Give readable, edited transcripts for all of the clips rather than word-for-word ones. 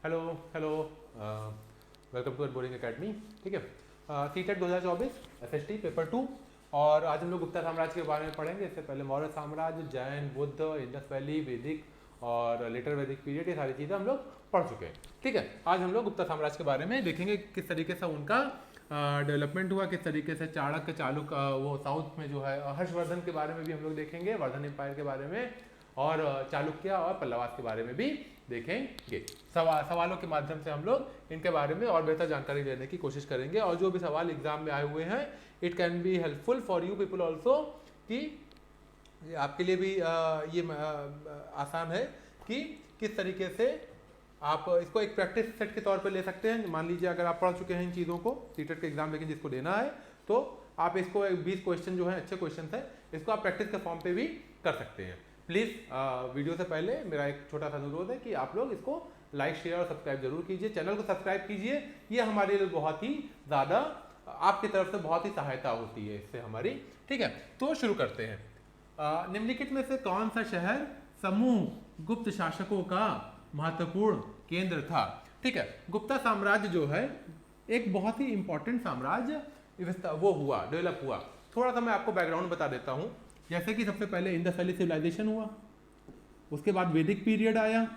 Hello hello, welcome to boring academy. ठीक है, CTET 2024 SST paper 2। और आज हम लोग गुप्ता साम्राज्य के बारे में पढ़ेंगे। इससे पहले मौर्य साम्राज्य, जैन, बुद्ध, इंडस वैली, वैदिक और लेटर वैदिक पीरियड, ये सारी चीज़ें हम लोग पढ़ चुके हैं। ठीक है, आज हम लोग गुप्ता साम्राज्य के बारे में देखेंगे किस तरीके से उनका डेवलपमेंट हुआ, किस तरीके से चाणक्य, चालुक्य, वो साउथ में जो है हर्षवर्धन के बारे में भी हम लोग देखेंगे, वर्धन एम्पायर के बारे में, और चालुक्य और पल्लवास के बारे में भी देखेंगे। सवालों के माध्यम से हम लोग इनके बारे में और बेहतर जानकारी लेने की कोशिश करेंगे। और जो भी सवाल एग्जाम में आए हुए हैं, it can be helpful for you people also, कि आपके लिए भी ये आसान है कि किस तरीके से आप इसको एक प्रैक्टिस सेट के तौर पे ले सकते हैं। मान लीजिए अगर आप पढ़ चुके हैं इन चीज़ों को, सीटेट के एग्जाम लेकिन जिसको देना है, तो आप इसको 20 क्वेश्चन जो है अच्छे क्वेश्चन है, इसको आप प्रैक्टिस के फॉर्म पे भी कर सकते हैं। प्लीज़ वीडियो से पहले मेरा एक छोटा सा अनुरोध है कि आप लोग इसको लाइक, शेयर और सब्सक्राइब जरूर कीजिए। चैनल को सब्सक्राइब कीजिए, ये हमारे लिए बहुत ही ज़्यादा आपकी तरफ से बहुत ही सहायता होती है इससे हमारी। ठीक है, तो शुरू करते हैं। निम्नलिखित में से कौन सा शहर समूह गुप्त शासकों का महत्वपूर्ण केंद्र था? ठीक है, गुप्ता साम्राज्य जो है एक बहुत ही इंपॉर्टेंट साम्राज्य वो हुआ, डेवलप हुआ। थोड़ा सा मैं आपको बैकग्राउंड बता देता हूँ। जैसे कि सबसे पहले इंडस वैली सिविलाइजेशन हुआ, उसके बाद वैदिक पीरियड आया,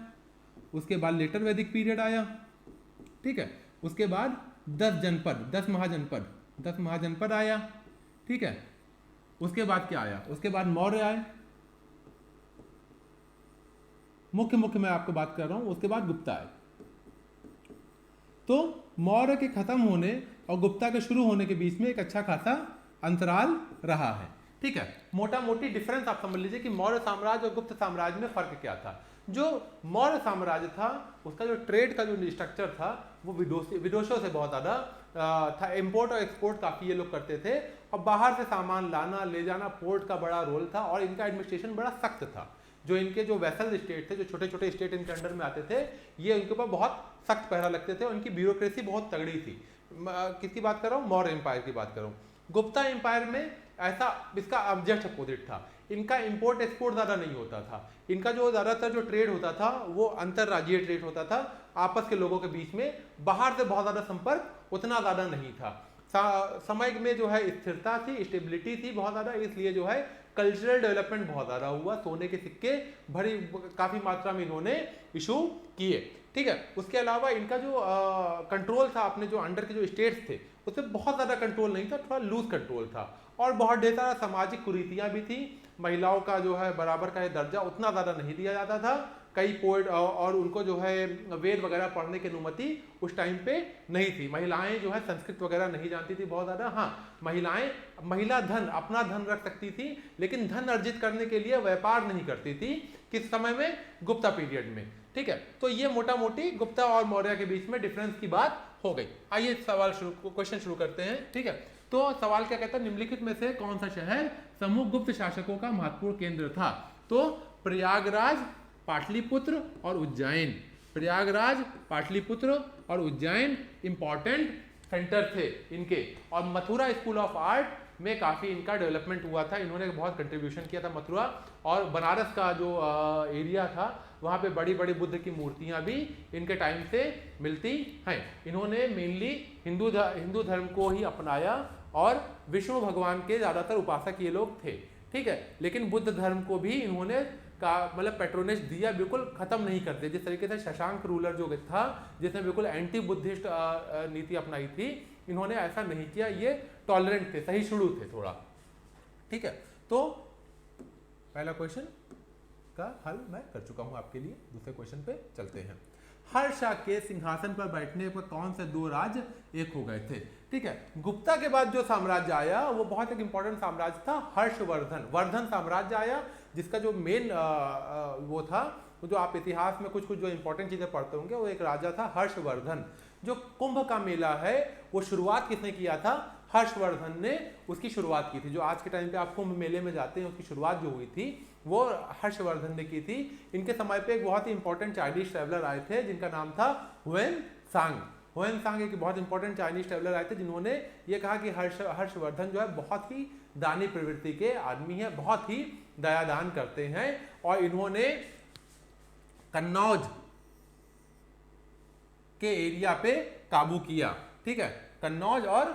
उसके बाद लेटर वैदिक पीरियड आया। ठीक है, उसके बाद 10 महाजनपद आया। ठीक है, उसके बाद क्या आया? उसके बाद मौर्य आए, मुख्य मैं आपको बात कर रहा हूं। उसके बाद गुप्ता आए। तो मौर्य के खत्म होने और गुप्ता के शुरू होने के बीच में एक अच्छा खासा अंतराल रहा है। ठीक है, मोटा मोटी डिफरेंस आप समझ लीजिए कि मौर्य साम्राज्य और गुप्त साम्राज्य में फर्क क्या था। जो मौर्य साम्राज्य था, उसका जो ट्रेड का जो स्ट्रक्चर था वो विदेशों से बहुत ज़्यादा था। इंपोर्ट और एक्सपोर्ट काफ़ी ये लोग करते थे, और बाहर से सामान लाना ले जाना, पोर्ट का बड़ा रोल था, और इनका एडमिनिस्ट्रेशन बड़ा सख्त था। जो इनके जो वेसल स्टेट थे, जो छोटे छोटे स्टेट इनके अंडर में आते थे, ये उनके ऊपर बहुत सख्त पहरा लगते थे, और इनकी ब्यूरोक्रेसी बहुत तगड़ी थी। किसकी बात कर रहा हूँ? मौर्य एम्पायर की बात कर रहा हूँ। गुप्ता एम्पायर में ऐसा, इसका जस्ट अपोजिट था। इनका इंपोर्ट एक्सपोर्ट ज़्यादा नहीं होता था। इनका जो ज़्यादातर जो ट्रेड होता था वो अंतरराज्यीय ट्रेड होता था, आपस के लोगों के बीच में। बाहर से बहुत ज़्यादा संपर्क उतना ज़्यादा नहीं था। समय में जो है स्थिरता थी, स्टेबिलिटी थी बहुत ज़्यादा, इसलिए जो है कल्चरल डेवलपमेंट बहुत ज़्यादा हुआ। सोने के सिक्के भरी काफ़ी मात्रा में इन्होंने इशू किए। ठीक है, उसके अलावा इनका जो कंट्रोल था, अपने जो अंडर के जो स्टेट्स थे, उसमें बहुत ज़्यादा कंट्रोल नहीं था, थोड़ा लूज कंट्रोल था। और बहुत ढेर सारा सामाजिक कुरीतियाँ भी थी। महिलाओं का जो है बराबर का दर्जा उतना ज़्यादा नहीं दिया जाता था। कई पोएट और उनको जो है वेद वगैरह पढ़ने की अनुमति उस टाइम पे नहीं थी। महिलाएं जो है संस्कृत वगैरह नहीं जानती थी बहुत ज़्यादा। हाँ, महिला धन, अपना धन रख सकती थी, लेकिन धन अर्जित करने के लिए व्यापार नहीं करती थी। किस समय में? गुप्ता पीरियड में। ठीक है, तो ये मोटा मोटी गुप्ता और मौर्य के बीच में डिफरेंस की बात हो गई। आइए क्वेश्चन शुरू करते हैं। ठीक है, तो सवाल क्या कहता है? निम्नलिखित में से कौन सा शहर समूह गुप्त शासकों का महत्वपूर्ण केंद्र था? तो प्रयागराज, पाटलिपुत्र और उज्जैन। प्रयागराज, पाटलिपुत्र और उज्जैन इंपॉर्टेंट सेंटर थे इनके। और मथुरा स्कूल ऑफ आर्ट में काफ़ी इनका डेवलपमेंट हुआ था। इन्होंने बहुत कंट्रीब्यूशन किया था मथुरा। और बनारस का जो एरिया था, वहाँ पे बड़ी बड़ी बुद्ध की मूर्तियाँ भी इनके टाइम से मिलती हैं। इन्होंने मेनली हिंदू धर्म को ही अपनाया, और विष्णु भगवान के ज़्यादातर उपासक ये लोग थे। ठीक है, लेकिन बुद्ध धर्म को भी इन्होंने मतलब पेट्रोनेज दिया, बिल्कुल खत्म नहीं करते। जिस तरीके से शशांक रूलर जो था, जिसने बिल्कुल एंटी बुद्धिस्ट नीति अपनाई थी, इन्होंने ऐसा नहीं किया। ये टॉलरेंट थे, सहिष्णु थे थोड़ा। ठीक है, तो पहला क्वेश्चन का हल मैं कर चुका हूं आपके लिए। दूसरे क्वेश्चन पे चलते हैं। हर्ष के सिंहासन पर बैठने पर कौन से दो राज्य एक हो गए थे? ठीक है, गुप्ता के बाद जो साम्राज्य आया वो बहुत एक इंपॉर्टेंट साम्राज्य था, वर्धन साम्राज्य आया, जिसका जो मेन वो था, वो जो आप इतिहास में कुछ जो इंपॉर्टेंट चीजें पढ़ते होंगे, वो एक राजा था हर्षवर्धन। जो कुंभ का मेला है, वो शुरुआत किसने किया था? हर्षवर्धन ने उसकी शुरुआत की थी। जो आज के टाइम पे आप कुंभ मेले में जाते हैं, उसकी शुरुआत जो हुई थी वो हर्षवर्धन ने की थी। इनके समय पे एक बहुत ही इंपॉर्टेंट चाइनीज ट्रैवलर आए थे, जिनका नाम था हुएन सांग एक बहुत इंपॉर्टेंट चाइनीज ट्रैवलर आए थे, जिन्होंने ये कहा कि हर्षवर्धन जो है बहुत ही दानी प्रवृत्ति के आदमी है, बहुत ही दयादान करते हैं। और इन्होंने कन्नौज के एरिया पे काबू किया। ठीक है, कन्नौज और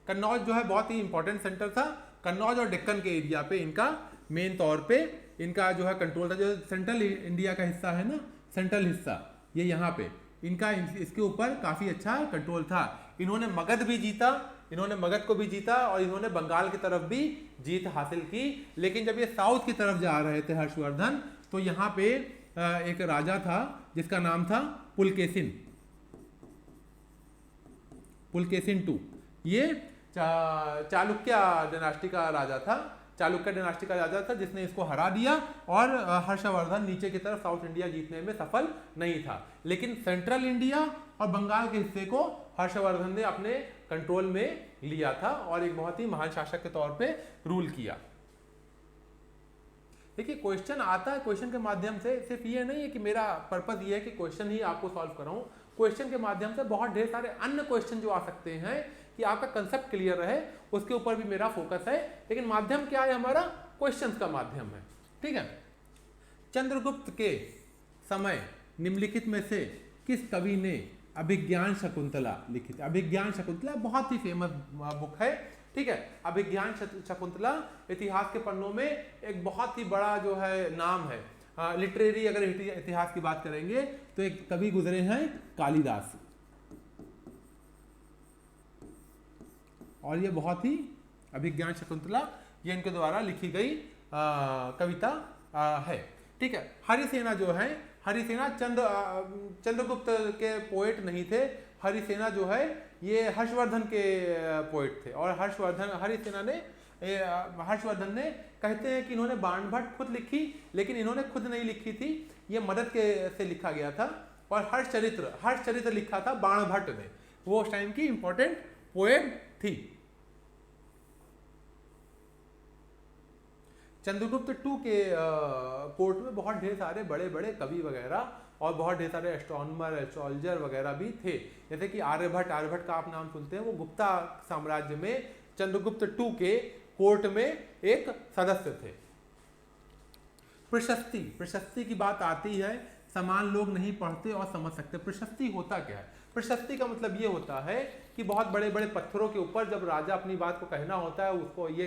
कन्नौज जो है बहुत ही इंपॉर्टेंट सेंटर था। कन्नौज और डेक्कन के एरिया पे इनका मेन तौर पे इनका जो है कंट्रोल था। जो सेंट्रल इंडिया का हिस्सा है ना, सेंट्रल हिस्सा, ये यहाँ पे इनका इसके ऊपर काफ़ी अच्छा कंट्रोल था। इन्होंने मगध भी जीता, इन्होंने मगध को भी जीता और इन्होंने बंगाल की तरफ भी जीत हासिल की। लेकिन जब ये साउथ की तरफ जा रहे थे हर्षवर्धन, तो यहाँ पे एक राजा था जिसका नाम था पुलकेशिन, पुलकेशिन II। ये चालुक्य डायनास्टी का राजा था, चालुक्य डायनास्टी का राजा था जिसने इसको हरा दिया और हर्षवर्धन नीचे की तरफ साउथ इंडिया जीतने में सफल नहीं था। लेकिन सेंट्रल इंडिया और बंगाल के हिस्से को हर्षवर्धन ने अपने कंट्रोल में लिया था और एक बहुत ही महान शासक के तौर पे रूल किया। देखिए क्वेश्चन आता है, क्वेश्चन के माध्यम से सिर्फ ये नहीं है कि मेरा पर्पस ये है कि क्वेश्चन ही आपको सॉल्व कराऊं, क्वेश्चन के माध्यम से बहुत ढेर सारे अन्य क्वेश्चन जो आ सकते हैं कि आपका कंसेप्ट क्लियर रहे, उसके ऊपर भी मेरा फोकस है। लेकिन माध्यम क्या है हमारा? क्वेश्चंस का माध्यम है। ठीक है, चंद्रगुप्त के समय निम्नलिखित में से किस कवि ने अभिज्ञान शकुंतला लिखी थी? अभिज्ञान शकुंतला बहुत ही फेमस बुक है। ठीक है, अभिज्ञान शकुंतला इतिहास के पन्नों में एक बहुत ही बड़ा जो है नाम है। लिटरेरी अगर इतिहास की बात करेंगे तो एक कवि गुजरे हैं कालिदास, और ये बहुत ही अभिज्ञान शकुंतला ये इनके द्वारा लिखी गई कविता है। ठीक है, हरिसेना जो है, हरिसेना चंद्रगुप्त के पोएट नहीं थे। हरिसेना जो है ये हर्षवर्धन के पोएट थे और हर्षवर्धन ने कहते हैं कि इन्होंने बाणभट्ट खुद लिखी, लेकिन इन्होंने खुद नहीं लिखी थी, ये मदद से लिखा गया था। और हर्षचरित्र लिखा था बाणभट्ट ने, वो उस टाइम की इंपॉर्टेंट पोएट थी। चंद्रगुप्त II के कोर्ट में बहुत ढेर सारे बड़े बड़े कवि वगैरह और बहुत ढेर सारे एस्ट्रोनॉमर, एस्ट्रोलॉजर वगैरह भी थे। जैसे कि आर्यभट्ट का आप नाम सुनते हैं, वो गुप्ता साम्राज्य में चंद्रगुप्त II के कोर्ट में एक सदस्य थे। प्रशस्ति की बात आती है, समान लोग नहीं पढ़ते और समझ सकते। प्रशस्ति होता क्या है? प्रशस्ति का मतलब ये होता है कि बहुत बड़े बड़े पत्थरों के ऊपर जब राजा अपनी बात को कहना होता है, उसको ये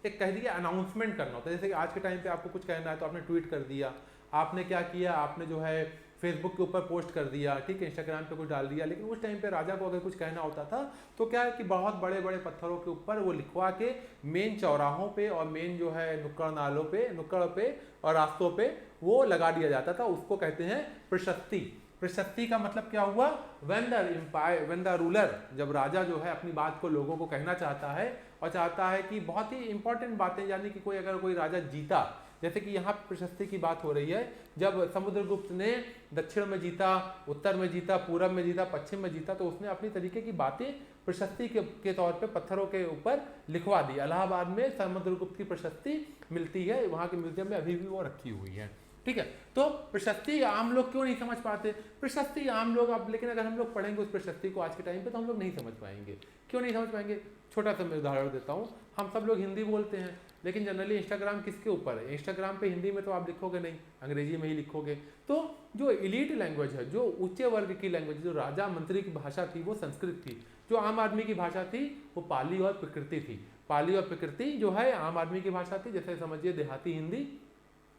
एक कह दिया अनाउंसमेंट करना होता है। जैसे कि आज के टाइम पे आपको कुछ कहना है तो आपने ट्वीट कर दिया, आपने क्या किया, आपने जो है फेसबुक के ऊपर पोस्ट कर दिया, ठीक है, इंस्टाग्राम पे कुछ डाल दिया। लेकिन उस टाइम पे राजा को अगर कुछ कहना होता था तो क्या है कि बहुत बड़े बड़े पत्थरों के ऊपर वो लिखवा के मेन चौराहों पे और मेन जो है नुक्कड़ पे और रास्तों पे वो लगा दिया जाता था। उसको कहते हैं प्रशस्ति। प्रशस्ति का मतलब क्या हुआ? व्हेन द रूलर, जब राजा जो है अपनी बात को लोगों को कहना चाहता है और चाहता है कि बहुत ही इंपॉर्टेंट बातें, यानी कि अगर कोई राजा जीता, जैसे कि यहाँ प्रशस्ति की बात हो रही है, जब समुद्रगुप्त ने दक्षिण में जीता, उत्तर में जीता, पूरब में जीता, पश्चिम में जीता, तो उसने अपनी तरीके की बातें प्रशस्ति के तौर पे पत्थरों के ऊपर लिखवा दी। इलाहाबाद में समुद्रगुप्त की प्रशस्ति मिलती है, वहाँ के म्यूजियम में अभी भी वो रखी हुई है। ठीक है, तो प्रशस्ति आम लोग क्यों नहीं समझ पाते? प्रशस्ति आम लोग अब, लेकिन अगर हम लोग पढ़ेंगे उस प्रशस्ति को आज के टाइम पे तो हम लोग नहीं समझ पाएंगे। क्यों नहीं समझ पाएंगे? छोटा सा मैं उदाहरण देता हूँ। हम सब लोग हिंदी बोलते हैं, लेकिन जनरली इंस्टाग्राम किसके ऊपर है? इंस्टाग्राम पे हिंदी में तो आप लिखोगे नहीं, अंग्रेजी में ही लिखोगे। तो जो एलीट लैंग्वेज है, जो उच्च वर्ग की लैंग्वेज, जो राजा मंत्री की भाषा थी वो संस्कृत थी। जो आम आदमी की भाषा थी वो पाली और प्रकृति थी। पाली और प्रकृति जो है आम आदमी की भाषा थी, जैसे समझिए देहाती हिंदी,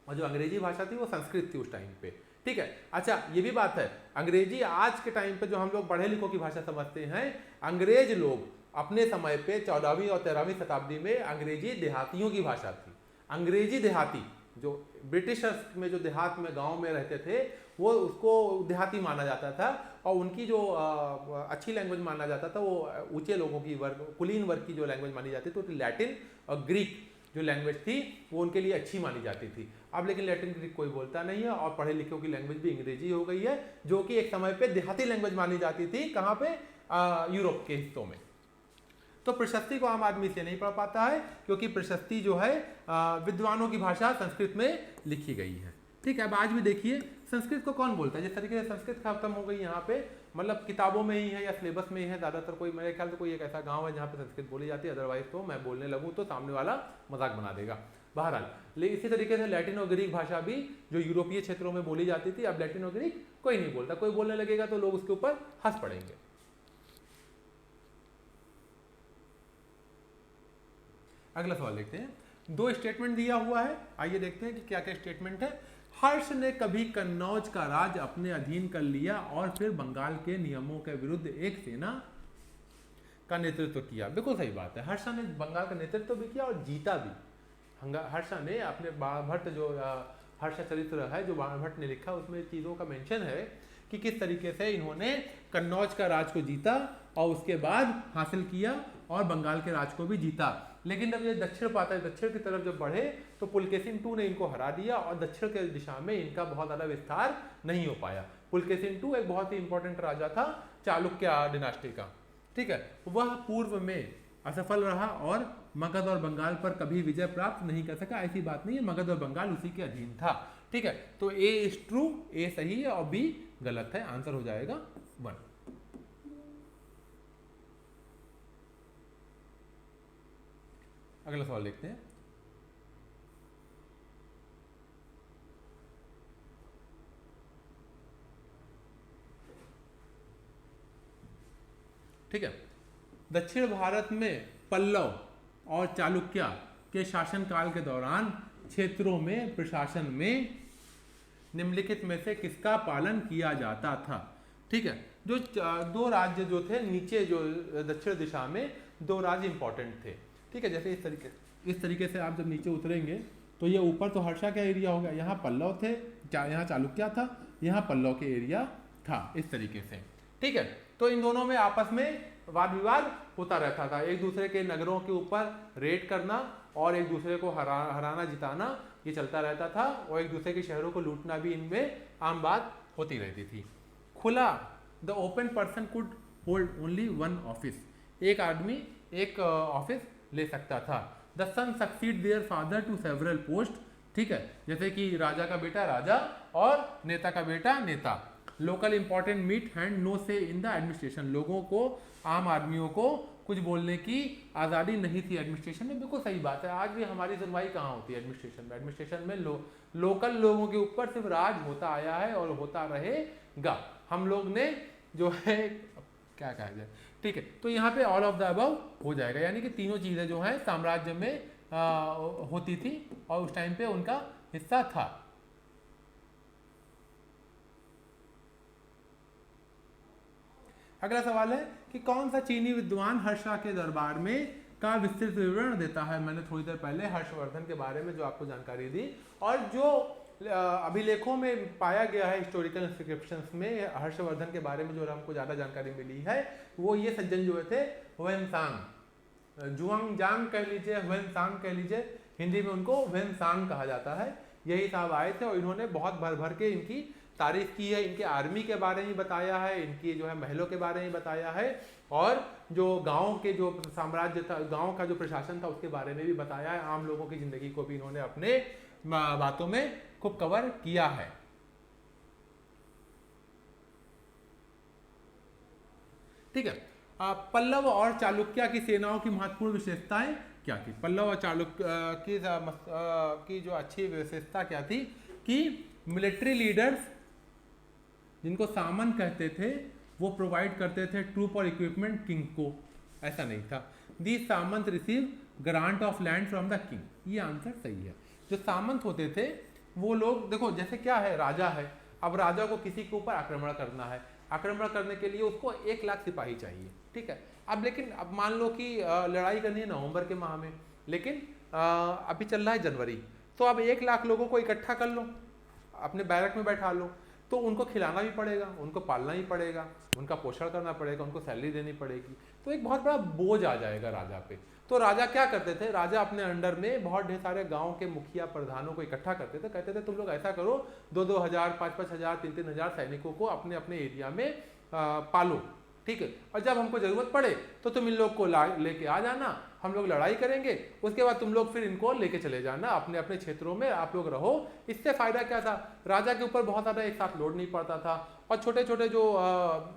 और जो अंग्रेजी भाषा थी वो संस्कृत थी उस टाइम पे। ठीक है, अच्छा ये भी बात है, अंग्रेजी आज के टाइम पे जो हम लोग पढ़े लिखों की भाषा समझते हैं, अंग्रेज लोग अपने समय पे 14वीं और 13वीं शताब्दी में अंग्रेजी देहातियों की भाषा थी। अंग्रेजी देहाती, जो ब्रिटिशर्स में जो देहात में गांव में रहते थे, वो उसको देहाती माना जाता था और उनकी जो अच्छी लैंग्वेज माना जाता था वो ऊंचे लोगों की वर्ग, कुलीन वर्ग की जो लैंग्वेज मानी जाती थी, तो लैटिन और ग्रीक जो लैंग्वेज थी वो उनके लिए अच्छी मानी जाती थी। अब लेकिन लैटिन ग्रीक कोई बोलता नहीं है और पढ़े लिखों की लैंग्वेज भी अंग्रेजी हो गई है, जो कि एक समय पे देहाती लैंग्वेज मानी जाती थी। कहाँ पे? यूरोप के हिस्सों में। तो प्रशस्ति को आम आदमी से नहीं पढ़ पाता है, क्योंकि प्रशस्ति जो है विद्वानों की भाषा संस्कृत में लिखी गई है। ठीक है, अब आज भी देखिए संस्कृत को कौन बोलता है? जिस तरीके से संस्कृत खत्म हो गई यहाँ पे, मतलब किताबों में ही है या सिलेबस में ही है ज़्यादातर। कोई मेरे ख्याल से कोई एक ऐसा गांव है जहाँ पे संस्कृत बोली जाती है, अदरवाइज तो मैं बोलने लगूँ तो सामने वाला मजाक बना देगा। बहरहाल, लेकिन इसी तरीके से लैटिन और ग्रीक भाषा भी जो यूरोपीय क्षेत्रों में बोली जाती थी, अब लैटिन और ग्रीक कोई नहीं बोलता, कोई बोलने लगेगा तो लोग उसके ऊपर हंस पड़ेंगे। अगला सवाल देखते हैं, दो स्टेटमेंट दिया हुआ है, आइए देखते हैं कि क्या क्या स्टेटमेंट है। हर्ष ने कभी कन्नौज का राज अपने अधीन कर लिया और फिर बंगाल के नियमों के विरुद्ध एक सेना का नेतृत्व किया। बिल्कुल सही बात है, हर्ष ने बंगाल का नेतृत्व भी किया और जीता भी। हर्ष ने अपने बाणभट्ट जो हर्ष चरित्र है जो बाणभट्ट ने लिखा, उसमें चीज़ों का मेंशन है कि किस तरीके से इन्होंने कन्नौज का राज को जीता और उसके बाद हासिल किया और बंगाल के राज को भी जीता। लेकिन जब ये दक्षिण की तरफ जब बढ़े तो पुलकेशिन II ने इनको हरा दिया और दक्षिण के दिशा में इनका बहुत ज़्यादा विस्तार नहीं हो पाया। पुलकेशिन II एक बहुत ही इंपॉर्टेंट राजा था चालुक्य डिनास्टी का, ठीक है। वह पूर्व में असफल रहा और मगध और बंगाल पर कभी विजय प्राप्त नहीं कर सका। ऐसी बात नहीं है, मगध और बंगाल उसी के अधीन था, ठीक है। तो ए इज ट्रू, ए सही है और बी गलत है, आंसर हो जाएगा 1। अगला सवाल देखते हैं। ठीक है, दक्षिण भारत में पल्लव और चालुक्य के शासनकाल के दौरान क्षेत्रों में प्रशासन में निम्नलिखित में से किसका पालन किया जाता था? ठीक है, जो दो राज्य जो थे नीचे, जो दक्षिण दिशा में दो राज्य इंपॉर्टेंट थे, ठीक है। जैसे इस तरीके से आप जब नीचे उतरेंगे तो ये ऊपर तो हर्षा का एरिया हो गया, यहाँ पल्लव थे, यहाँ चालुक्य था, यहाँ पल्लव के एरिया था, इस तरीके से, ठीक है। तो इन दोनों में आपस में वाद विवाद होता रहता था, एक दूसरे के नगरों के ऊपर रेड करना और एक दूसरे को हराना जिताना, ये चलता रहता था, और एक दूसरे के शहरों को लूटना भी इनमें आम बात होती रहती थी। खुला, the open person could hold only one office, एक आदमी एक ऑफिस ले सकता था। The son succeed their father to several post, ठीक है, जैसे कि राजा का बेटा राजा और नेता का बेटा नेता। Local important meet hand no say in the administration, लोगों को, आम आदमियों को कुछ बोलने की आज़ादी नहीं थी एडमिनिस्ट्रेशन में। बिल्कुल सही बात है, आज भी हमारी सुनवाई कहाँ होती है? एडमिनिस्ट्रेशन में। एडमिनिस्ट्रेशन में लोकल लोगों के ऊपर सिर्फ राज होता आया है और होता रहेगा। हम लोग ने जो है क्या कहा जाए, ठीक है। तो यहाँ पे ऑल ऑफ द अबव हो जाएगा, यानी कि तीनों चीज़ें जो हैं साम्राज्य में होती थी और उस टाइम पे उनका हिस्सा था। अगला सवाल है कि कौन सा चीनी विद्वान हर्षा के दरबार में का विस्तृत विवरण देता है? मैंने थोड़ी देर पहले हर्षवर्धन के बारे में जो आपको जानकारी दी, और जो अभिलेखों में पाया गया है हिस्टोरिकल इंस्क्रिप्शंस में हर्षवर्धन के बारे में जो हमको ज़्यादा जानकारी मिली है, वो ये सज्जन जो थे ह्वेनसांग, जुआंगजांग कह लीजिए, ह्वेनसांग कह लीजिए, हिंदी में उनको ह्वेनसांग कहा जाता है। यही साहब आए थे और इन्होंने बहुत भर भर के इनकी तारीफ की है, इनके आर्मी के बारे में बताया है, इनकी जो है महलों के बारे में बताया है, और जो गांव के जो साम्राज्य था, गांव का जो प्रशासन था उसके बारे में भी बताया है। आम लोगों की जिंदगी को भी इन्होंने अपने बातों में खूब कवर किया है। ठीक है, पल्लव और चालुक्य की सेनाओं की महत्वपूर्ण विशेषताएं क्या थी? पल्लव और चालुक्य की जो अच्छी विशेषता क्या थी कि मिलिट्री लीडर्स जिनको सामंत कहते थे वो प्रोवाइड करते थे ट्रूप और इक्विपमेंट किंग को, ऐसा नहीं था। The samanta receive grant of land from the king, ये आंसर सही है। जो सामंत होते थे वो लोग, देखो जैसे क्या है, राजा है, अब राजा को किसी के ऊपर आक्रमण करना है, आक्रमण करने के लिए उसको 1 लाख सिपाही चाहिए, ठीक है। अब लेकिन अब मान लो कि लड़ाई करनी है नवंबर के माह में, लेकिन अभी चल रहा है जनवरी, तो अब 1 लाख लोगों को इकट्ठा कर लो, अपने बैरक में बैठा लो, तो उनको खिलाना भी पड़ेगा, उनको पालना ही पड़ेगा, उनका पोषण करना पड़ेगा, उनको सैलरी देनी पड़ेगी, तो एक बहुत बड़ा बोझ आ जाएगा राजा पे। तो राजा क्या करते थे, राजा अपने अंडर में बहुत ढेर सारे गांव के मुखिया प्रधानों को इकट्ठा करते थे, कहते थे तुम लोग ऐसा करो, 2-2 हज़ार, 5-5 हज़ार, 3-3 हज़ार सैनिकों को अपने अपने एरिया में पालो, ठीक है, और जब हमको जरूरत पड़े तो तुम इन लोग को लेके आ जाना, हम लोग लड़ाई करेंगे, उसके बाद तुम लोग फिर इनको लेके चले जाना, अपने अपने क्षेत्रों में आप लोग रहो। इससे फायदा क्या था, राजा के ऊपर बहुत ज़्यादा एक साथ लोड नहीं पड़ता था, और छोटे छोटे जो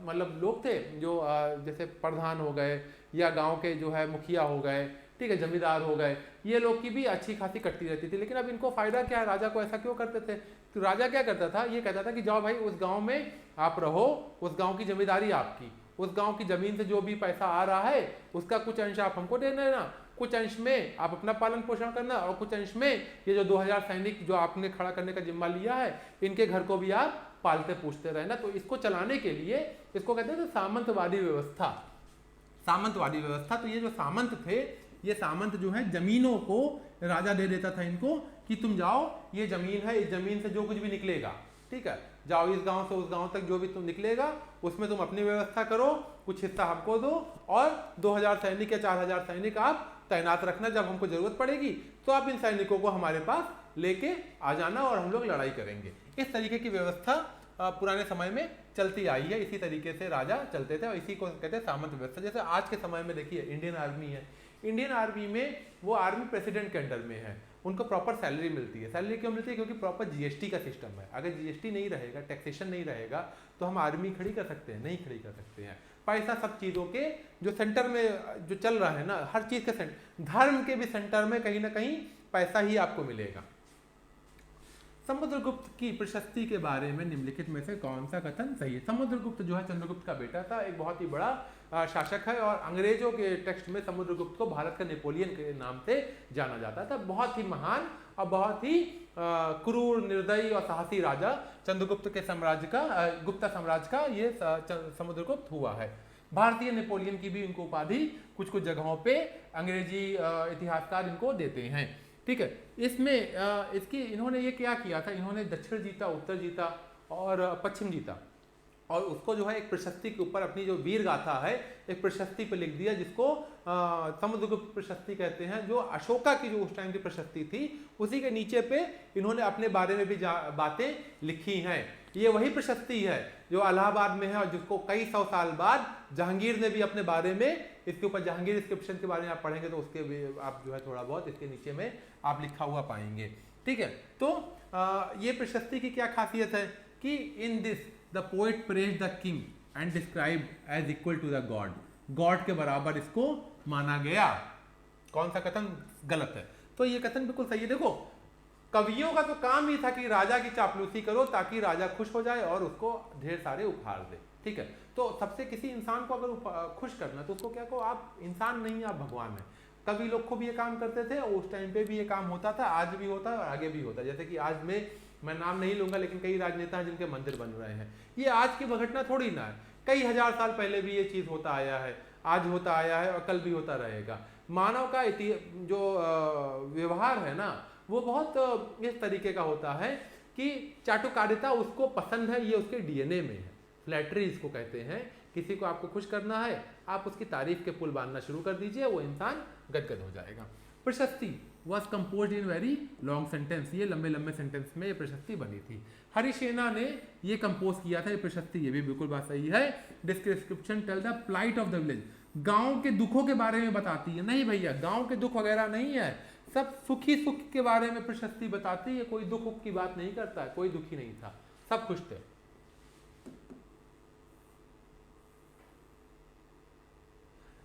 मतलब लोग थे, जो जैसे प्रधान हो गए या गांव के जो है मुखिया हो गए ठीक है, जमींदार हो गए, ये लोग की भी अच्छी खासी कटती रहती थी। लेकिन अब इनको फायदा क्या है, राजा को ऐसा क्यों करते थे? तो राजा क्या करता था, ये कहता था कि जाओ भाई उस गांव में आप रहो, उस गांव की जमींदारी आपकी, उस गांव की जमीन से जो भी पैसा आ रहा है उसका कुछ अंश आप हमको दे देना, कुछ अंश में आप अपना पालन पोषण करना, और कुछ अंश में ये जो 2000 सैनिक जो आपने खड़ा करने का जिम्मा लिया है इनके घर को भी आप पालते पूछते रहना। तो इसको चलाने के लिए इसको कहते हैं सामंतवादी व्यवस्था, सामंतवादी व्यवस्था। तो ये जो सामंत थे, ये सामंत जो है जमीनों को राजा दे देता था इनको कि तुम जाओ, ये जमीन है, इस जमीन से जो कुछ भी निकलेगा, ठीक है, जाओ इस गांव से उस गांव तक जो भी तुम निकलेगा उसमें तुम अपनी व्यवस्था करो, कुछ हिस्सा हमको दो, और 2000 सैनिक या 4000 सैनिक आप तैनात रखना, जब हमको जरूरत पड़ेगी तो आप इन सैनिकों को हमारे पास लेके आ जाना और हम लोग लड़ाई करेंगे। इस तरीके की व्यवस्था पुराने समय में चलती आई है, इसी तरीके से राजा चलते थे और इसी को कहते हैं सामंत व्यवस्था। जैसे आज के समय में देखिए इंडियन आर्मी है, इंडियन आर्मी में वो आर्मी प्रेसिडेंट के अंडर में है, उनको प्रॉपर सैलरी मिलती है। सैलरी क्यों मिलती है? क्योंकि प्रॉपर जीएसटी का सिस्टम है। अगर जीएसटी नहीं रहेगा, टैक्सेशन नहीं रहेगा, तो हम आर्मी खड़ी कर सकते हैं? नहीं खड़ी कर सकते हैं। पैसा सब चीज़ों के जो सेंटर में जो चल रहा है ना, हर चीज़ के सेंटर, धर्म के भी सेंटर में कहीं ना कहीं पैसा ही आपको मिलेगा। समुद्रगुप्त की प्रशस्ति के बारे में निम्नलिखित में से कौन सा कथन सही है? समुद्रगुप्त जो है चंद्रगुप्त का बेटा था, एक बहुत ही बड़ा शासक है, और अंग्रेजों के टेक्स्ट में समुद्रगुप्त को भारत का नेपोलियन के नाम से जाना जाता था। बहुत ही महान और बहुत ही क्रूर, निर्दयी और साहसी राजा चंद्रगुप्त के साम्राज्य का, गुप्ता साम्राज्य का ये समुद्रगुप्त हुआ है। भारतीय नेपोलियन की भी इनको उपाधि कुछ कुछ जगहों पे अंग्रेजी इतिहासकार इनको देते हैं, ठीक है। इसमें इसकी इन्होंने ये क्या किया था, इन्होंने दक्षिण जीता, उत्तर जीता और पश्चिम जीता, और उसको जो है एक प्रशस्ति के ऊपर अपनी जो वीर गाथा है एक प्रशस्ति पे लिख दिया, जिसको समुद्रगुप्त प्रशस्ति कहते हैं। जो अशोका की जो उस टाइम की प्रशस्ति थी, उसी के नीचे पे इन्होंने अपने बारे में भी बातें लिखी हैं। ये वही प्रशस्ति है जो इलाहाबाद में है, और जिसको कई सौ साल बाद जहांगीर ने भी अपने बारे में, इसके ऊपर जहांगीर इंस्क्रिप्शन के बारे में आप पढ़ेंगे तो उसके भी आप जो है थोड़ा बहुत इसके नीचे में आप लिखा हुआ पाएंगे, ठीक है। तो ये प्रशस्ति की क्या खासियत है कि in this the poet praise the king and describe as equal to the god, god के बराबर इसको माना गया। कौन सा कथन गलत है? तो ये कथन बिल्कुल सही है। देखो, कवियों का तो काम ही था कि राजा की चापलूसी करो ताकि राजा खुश हो जाए और उसको ढेर सारे उपहार दे, ठीक है। तो सबसे किसी इंसान को अगर खुश करना तो उसको क्या कहो, आप इंसान नहीं, आप भगवान हैं। कवि लोग खूब ये काम करते थे और उस टाइम पे भी ये काम होता था, आज भी होता है और आगे भी होता है। जैसे कि आज मैं नाम नहीं लूंगा, लेकिन कई राजनेता हैं जिनके मंदिर बन रहे हैं। ये आज की घटना थोड़ी ना है, कई हजार साल पहले भी ये चीज़ होता आया है, आज होता आया है और कल भी होता रहेगा। मानव का जो व्यवहार है ना, वो बहुत इस तरीके का होता है कि चाटुकारिता उसको पसंद है, ये उसके डीएनए में है। फ्लैटरी इसको कहते हैं। किसी को आपको खुश करना है, आप उसकी तारीफ के पुल बांधना शुरू कर दीजिए, वो इंसान गदगद हो जाएगा। प्रशस्ति was compose in very long sentence, ये लंबे लंबे सेंटेंस में ये प्रशस्ति बनी थी। हरिसेना ने ये कंपोज किया था ये प्रशस्ति, ये भी बिल्कुल बात सही है। Description tell the plight of the village, गांव के दुखों के बारे में बताती है। नहीं भैया, गांव के दुख वगैरह नहीं है, सब सुखी सुख के बारे में प्रशस्ति बताती है। कोई दुख की बात नहीं करता है, कोई दुखी नहीं था, सब खुश थे।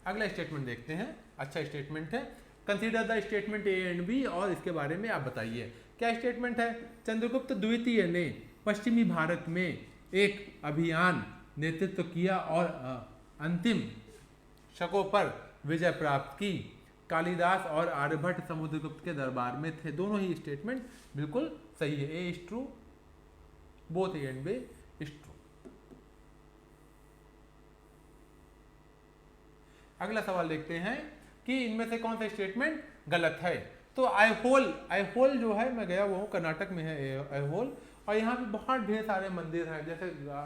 अगला स्टेटमेंट देखते हैं, अच्छा स्टेटमेंट है। Consider the statement A and B, और इसके बारे में आप बताइए क्या स्टेटमेंट है। चंद्रगुप्त द्वितीय ने पश्चिमी भारत में एक अभियान नेतृत्व किया और अंतिम शकों पर विजय प्राप्त की। कालिदास और आर्यभट्ट समुद्रगुप्त के दरबार में थे। दोनों ही स्टेटमेंट बिल्कुल सही है। A is true, both A and B is true. अगला सवाल देखते हैं कि इनमें से कौन सा स्टेटमेंट गलत है। तो ऐहोल जो है, मैं गया हुआ हूँ, कर्नाटक में है ऐहोल, और यहाँ पे बहुत ढेर सारे मंदिर हैं। जैसे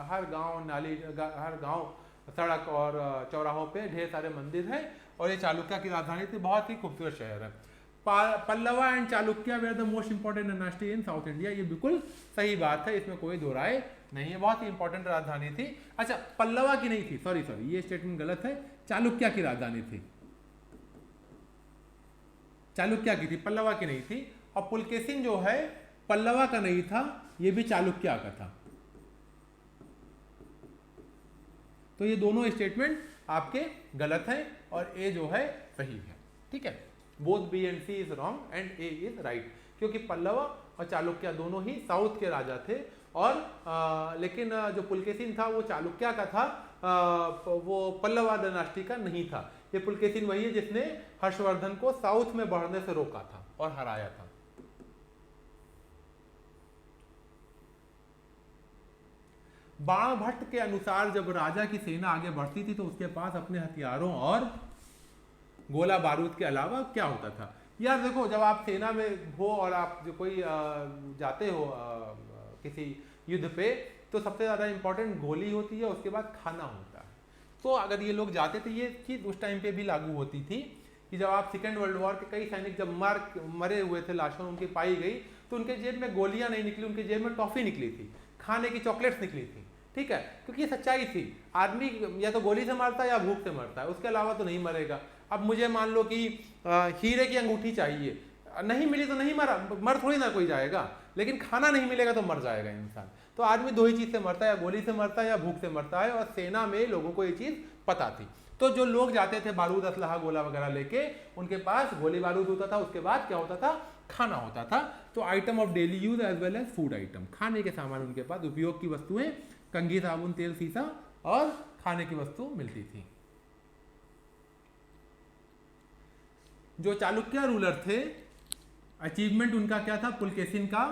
हर गांव नाली, हर गांव सड़क और चौराहों पे ढेर सारे मंदिर हैं, और ये चालुक्य की राजधानी थी। बहुत ही खूबसूरत शहर है। Pallava and Chalukya were the most important dynasty in south India, ये बिल्कुल सही बात है, इसमें कोई दो राय नहीं है। बहुत ही इंपॉर्टेंट राजधानी थी। अच्छा, पल्लवा की नहीं थी, सॉरी ये स्टेटमेंट गलत है, चालुक्य की राजधानी थी, चालुक्य की थी, पल्लवा की नहीं थी। और पुलकेशिन जो है पल्लवा का नहीं था, ये भी चालुक्य का था। तो ये दोनों स्टेटमेंट आपके गलत हैं और ए जो है सही है, ठीक है। Both B and C is wrong and A is right, क्योंकि पल्लव और चालुक्य दोनों ही साउथ के राजा थे, और लेकिन जो पुलकेशिन था वो चालुक्य का था, वो पल्लवा डायनास्टी का नहीं था। ये पुलकेशिन वही है जिसने हर्षवर्धन को साउथ में बढ़ने से रोका था और हराया था। बाणभट्ट के अनुसार जब राजा की सेना आगे बढ़ती थी तो उसके पास अपने हथियारों और गोला बारूद के अलावा क्या होता था? यार देखो, जब आप सेना में हो और आप जो कोई जाते हो किसी युद्ध पे, तो सबसे ज़्यादा इंपॉर्टेंट गोली होती है, उसके बाद खाना होता है। तो अगर ये लोग जाते थे, ये चीज़ उस टाइम पे भी लागू होती थी कि जब आप सेकेंड वर्ल्ड वॉर के कई सैनिक जब मरे हुए थे, लाशों उनकी पाई गई, तो उनके जेब में गोलियां नहीं निकली, उनके जेब में टॉफ़ी निकली थी, खाने की चॉकलेट्स निकली थी। ठीक है, क्योंकि ये सच्चाई थी। आदमी या तो गोली से मरता है या भूख से मरता है, उसके अलावा तो नहीं मरेगा। अब मुझे मान लो कि हीरे की अंगूठी चाहिए, नहीं मिली तो नहीं मरा, मर थोड़ी ना कोई जाएगा, लेकिन खाना नहीं मिलेगा तो मर जाएगा इंसान। तो आदमी दो ही चीज़ से मरता है, या गोली से मरता है या भूख से मरता है, और सेना में लोगों को ये चीज़ पता थी। तो जो लोग जाते थे बारूद असलहा गोला वगैरह लेके, उनके पास गोली बारूद होता था, उसके बाद क्या होता था, खाना होता था। तो item of daily use as well as food item, खाने के सामान उनके पास, उपयोग की वस्तुएं, कंघी, साबुन, तेल, सीसा और खाने की वस्तु मिलती थी। जो चालुक्य रूलर थे, अचीवमेंट उनका क्या था? पुलकेशिन का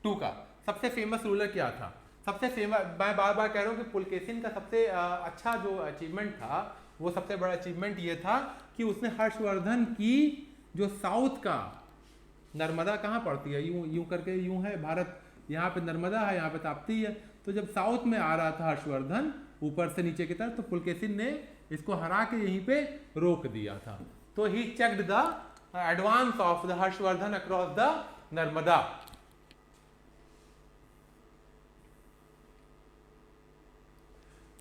2 का सबसे फेमस रूलर क्या था? सबसे फेमस, मैं बार बार कह रहा हूँ कि पुलकेशिन का सबसे अच्छा जो अचीवमेंट था, वो सबसे बड़ा अचीवमेंट ये था कि उसने हर्षवर्धन की जो साउथ का, नर्मदा कहाँ पड़ती है, यूं यूं करके यूं है भारत, यहाँ पे नर्मदा है, यहाँ पे ताप्ती है, तो जब साउथ में आ रहा था हर्षवर्धन ऊपर से नीचे की तरफ, तो पुलकेशिन ने इसको हरा के यहीं पे रोक दिया था। तो he checked the advance of the Harshavardhana across the Narmada.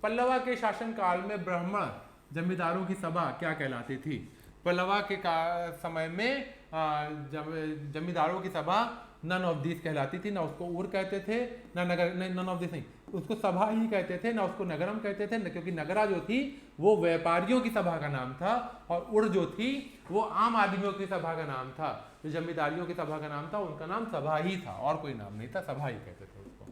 Pallava के शासनकाल में ब्राह्मण जमींदारों की सभा क्या कहलाती थी? पल्लवा के समय में जमींदारों की सभा नन ऑफ दिस कहलाती थी। ना उसको उर कहते थे, ना नगर, नन ऑफ दिस नहीं, उसको सभा ही कहते थे, ना उसको नगरम कहते थे, क्योंकि नगरा जो थी वो व्यापारियों की सभा का नाम था, और उड़ जो थी वो आम आदमियों की सभा का नाम था। जो जमींदारियों की सभा का नाम था, उनका नाम सभा ही था, और कोई नाम नहीं था, सभा ही कहते थे उसको।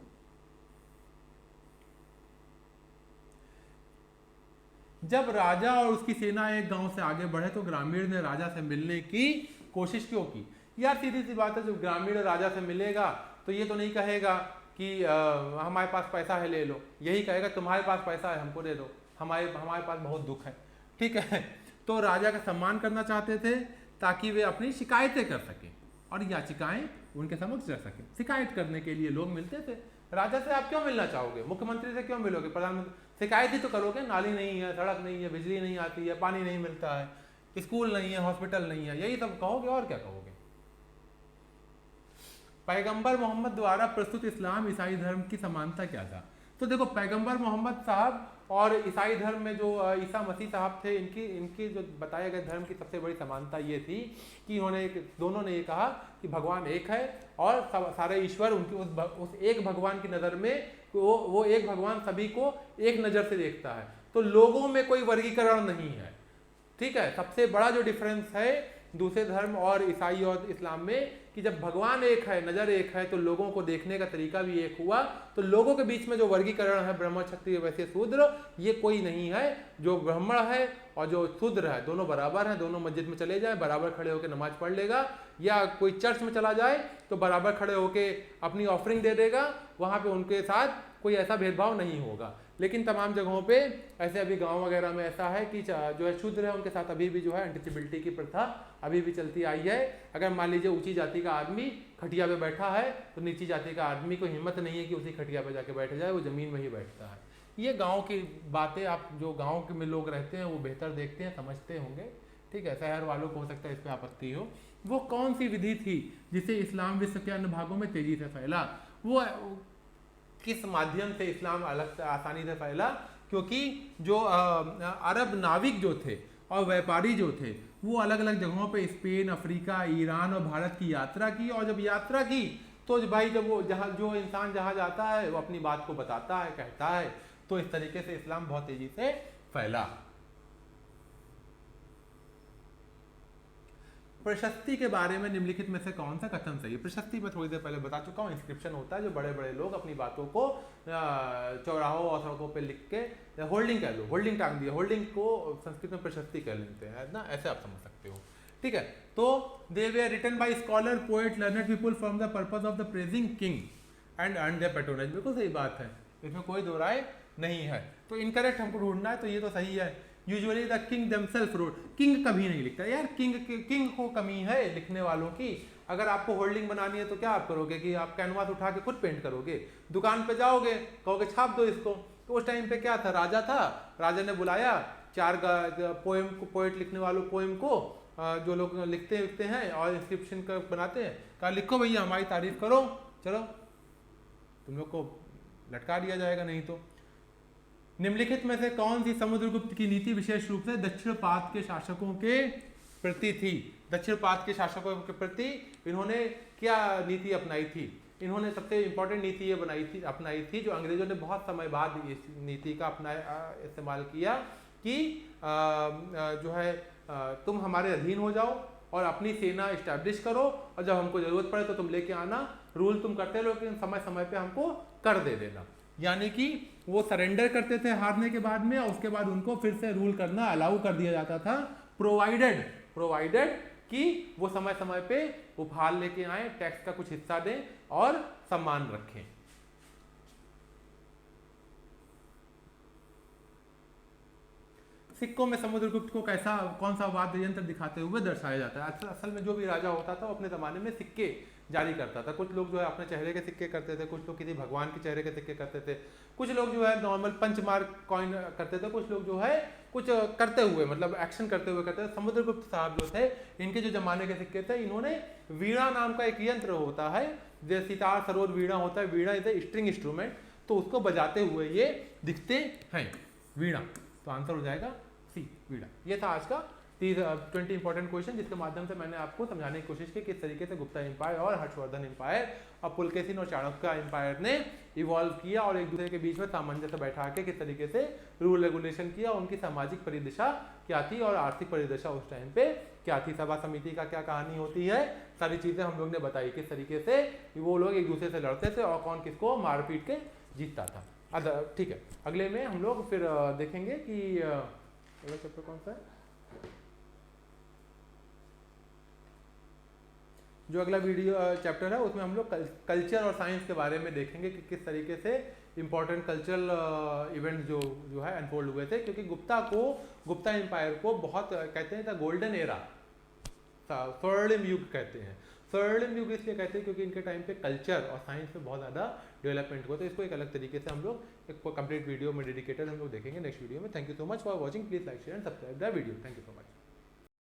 जब राजा और उसकी सेना एक गांव से आगे बढ़े तो ग्रामीण ने राजा से मिलने की कोशिश क्यों की? यार सीधी सी बात है, जब ग्रामीण राजा से मिलेगा तो ये तो नहीं कहेगा कि हमारे पास पैसा है ले लो, यही कहेगा तुम्हारे पास पैसा है हमको दे दो, हमारे पास बहुत दुख है। ठीक है, तो राजा का सम्मान करना चाहते थे ताकि वे अपनी शिकायतें कर सकें और याचिकाएं उनके समक्ष रख सकें। शिकायत करने के लिए लोग मिलते थे। राजा से आप क्यों मिलना चाहोगे? मुख्यमंत्री से क्यों मिलोगे? प्रधानमंत्री? शिकायत ही तो करोगे, नाली नहीं है, सड़क नहीं है, बिजली नहीं आती है, पानी नहीं मिलता है, स्कूल नहीं है, हॉस्पिटल नहीं है, यही सब कहोगे, और क्या कहोगे? पैगंबर मोहम्मद द्वारा प्रस्तुत इस्लाम ईसाई धर्म की समानता क्या था? तो देखो, पैगंबर मोहम्मद साहब और ईसाई धर्म में जो ईसा मसीह साहब थे, इनकी जो बताए गए धर्म की सबसे बड़ी समानता ये थी कि दोनों ने ये कहा कि भगवान एक है और सारे ईश्वर उनकी उस एक भगवान की नज़र में, वो एक भगवान सभी को एक नज़र से देखता है। तो लोगों में कोई वर्गीकरण नहीं है। ठीक है, सबसे बड़ा जो डिफरेंस है दूसरे धर्म और ईसाई और इस्लाम में, कि जब भगवान एक है, नज़र एक है, तो लोगों को देखने का तरीका भी एक हुआ। तो लोगों के बीच में जो वर्गीकरण है, ब्राह्मण, क्षत्रिय, वैश्य, शूद्र, ये कोई नहीं है। जो ब्राह्मण है और जो शूद्र है, दोनों बराबर हैं। दोनों मस्जिद में चले जाए, बराबर खड़े होकर नमाज पढ़ लेगा, या कोई चर्च में चला जाए तो बराबर खड़े होकर अपनी ऑफरिंग दे देगा, वहाँ पर उनके साथ कोई ऐसा भेदभाव नहीं होगा। लेकिन तमाम जगहों पे ऐसे अभी गांव वगैरह में ऐसा है कि जो है शूद्र है, उनके साथ अभी भी जो है अनटचेबिलिटी की प्रथा अभी भी चलती आई है। अगर मान लीजिए ऊंची जाति का आदमी खटिया पे बैठा है, तो नीची जाति का आदमी को हिम्मत नहीं है कि उसी खटिया पे जाके बैठ जाए, वो ज़मीन में ही बैठता है। ये गाँव की बातें, आप जो गाँव में लोग रहते हैं वो बेहतर देखते हैं, समझते होंगे। ठीक है, शहर वालों को हो सकता है इस पर आपत्ति हो। वो कौन सी विधि थी जिसे इस्लाम विश्व के अन्य भागों में तेजी से फैला? वो किस माध्यम से इस्लाम अलग से आसानी से फैला? क्योंकि जो अरब नाविक जो थे और व्यापारी जो थे, वो अलग अलग जगहों पे स्पेन, अफ्रीका, ईरान और भारत की यात्रा की। और जब यात्रा की तो भाई, जब वो जो इंसान जहाँ जाता है वो अपनी बात को बताता है, कहता है, तो इस तरीके से इस्लाम बहुत तेजी से फैला। प्रशस्ति के बारे में निम्नलिखित में से कौन सा कथन सही है? प्रशस्ति में थोड़ी देर पहले बता चुका हूँ, इंस्क्रिप्शन होता है जो बड़े बड़े लोग अपनी बातों को चौराहों और सड़कों पे लिख के, होल्डिंग कह लो, होल्डिंग टांग दिया, होल्डिंग को संस्कृत में प्रशस्ति कह लेते हैं ना, ऐसे आप समझ सकते हो। ठीक है, तो they were written by scholar, poet, learned people for the purpose of the praising king and earn their patronage. बिल्कुल सही बात है, इसमें कोई दो राय नहीं है। तो इनकरेक्ट हमको ढूंढना है, तो ये तो सही है। Usually the king themselves rode, king कभी नहीं लिखता यार, किंग को कमी है लिखने वालों की। अगर आपको होल्डिंग बनानी है तो क्या आप करोगे कि आप कैनवास उठा के खुद पेंट करोगे, दुकान पे जाओगे कहोगे छाप दो इसको। तो उस टाइम पे क्या था, राजा था, राजा ने बुलाया 4 पोएम को, पोएट लिखने वालों पोएम को, जो लोग लिखते हैं और इंस्क्रिप्शन का बनाते हैं, कहा लिखो भैया हमारी तारीफ करो, चलो तुम लोग को लटका दिया जाएगा नहीं तो। निम्नलिखित में से कौन सी समुद्रगुप्त की नीति विशेष रूप से दक्षिणपात के शासकों के प्रति थी? दक्षिणपात के शासकों के प्रति इन्होंने क्या नीति अपनाई थी? इन्होंने सबसे इंपॉर्टेंट नीति ये अपनाई थी जो अंग्रेजों ने बहुत समय बाद इस नीति का इस्तेमाल किया कि जो है तुम हमारे अधीन हो जाओ और अपनी सेना इस्टेब्लिश करो, और जब हमको जरूरत पड़े तो तुम लेके आना, रूल तुम करते रहो लेकिन समय समय पे हमको कर दे देना। यानी कि वो सरेंडर करते थे हारने के बाद में, और उसके बाद उनको फिर से रूल करना अलाउ कर दिया जाता था, प्रोवाइडेड कि वो समय समय पे उपहार लेके आए, टैक्स का कुछ हिस्सा दें और सम्मान रखें। सिक्कों में समुद्रगुप्त को कौन सा वाद्य यंत्र दिखाते हुए दर्शाया जाता है? असल में जो भी राजा होता था वो अपने ज़माने में सिक्के जारी करता था। कुछ लोग जो है अपने चेहरे के सिक्के करते थे, कुछ लोग किसी भगवान के चेहरे के सिक्के करते थे, कुछ लोग जो है नॉर्मल पंचमार्क कॉइन करते थे, कुछ लोग जो है कुछ करते हुए मतलब एक्शन करते हुए करते थे। समुद्रगुप्त साहब जो थे, इनके जो जमाने के सिक्के थे, इन्होंने वीणा नाम का एक यंत्र होता है, जैसे सितार, सरोद, वीणा होता है, वीणा इज ए स्ट्रिंग इंस्ट्रूमेंट, तो उसको बजाते हुए ये दिखते हैं, वीणा। तो आंसर हो जाएगा सी, वीणा। ये था आज का 20 इंपॉर्टेंट क्वेश्चन, जिसके माध्यम से मैंने आपको समझाने की कोशिश की किस तरीके से गुप्ता एम्पायर और हर्षवर्धन एम्पायर और पुलकेशिन और चाणक्य एम्पायर ने इवॉल्व किया और एक दूसरे के बीच में सामंजस्य बैठा के किस तरीके से रूल रेगुलेशन किया, उनकी सामाजिक परिदशा क्या थी और आर्थिक परिदशा उस टाइम पे क्या थी, सभा समिति का क्या कहानी होती है, सारी चीज़ें हम लोग ने बताई किस तरीके से वो लोग एक दूसरे से लड़ते थे और कौन किसको मार पीट के जीतता था। ठीक है, अगले में हम लोग फिर देखेंगे कि अगला चैप्टर कौन सा है। जो अगला वीडियो चैप्टर है उसमें हम लोग कल्चर और साइंस के बारे में देखेंगे कि किस तरीके से इंपॉर्टेंट कल्चरल इवेंट्स जो है अनफोल्ड हुए थे, क्योंकि गुप्ता एम्पायर को बहुत कहते हैं द गोल्डन एरा, स्वर्णिम युग कहते हैं। स्वर्णिम युग इसलिए कहते हैं क्योंकि इनके टाइम पे कल्चर और साइंस में बहुत ज़्यादा डेवलपमेंट हुआ, तो इसको एक अलग तरीके से हम लोग एक कंप्लीट वीडियो में डेडिकेटेड हम लोग देखेंगे नेक्स्ट वीडियो में। Thank you so much for watching, please like share and subscribe the video. Thank you so much.